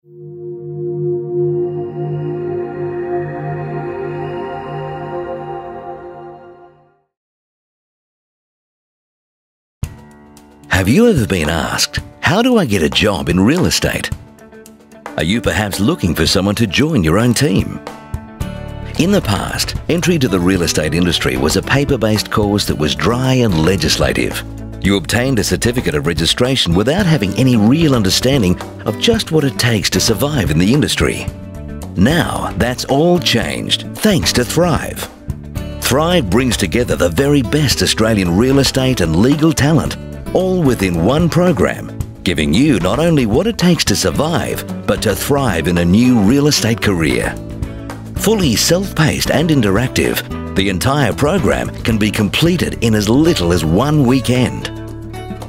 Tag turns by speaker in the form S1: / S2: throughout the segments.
S1: Have you ever been asked, how do I get a job in real estate? Are you perhaps looking for someone to join your own team? In the past, entry to the real estate industry was a paper-based course that was dry and legislative. You obtained a certificate of registration without having any real understanding of just what it takes to survive in the industry. Now, that's all changed thanks to Thrive. Thrive brings together the very best Australian real estate and legal talent, all within one program, giving you not only what it takes to survive, but to thrive in a new real estate career. Fully self-paced and interactive, the entire program can be completed in as little as 1 weekend.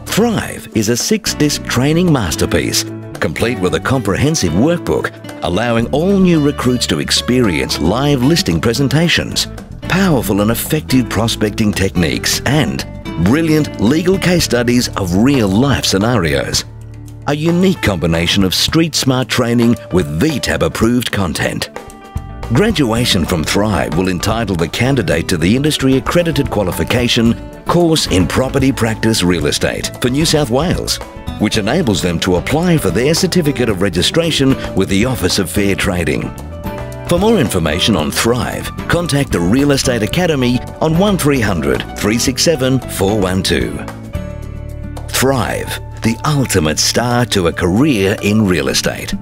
S1: Thrive is a 6-disc training masterpiece, complete with a comprehensive workbook, allowing all new recruits to experience live listing presentations, powerful and effective prospecting techniques, and brilliant legal case studies of real-life scenarios. A unique combination of street-smart training with VTAB-approved content. Graduation from Thrive will entitle the candidate to the industry-accredited qualification Course in Property Practice Real Estate for New South Wales, which enables them to apply for their certificate of registration with the Office of Fair Trading. For more information on Thrive, contact the Real Estate Academy on 1300 367 412. Thrive, the ultimate start to a career in real estate.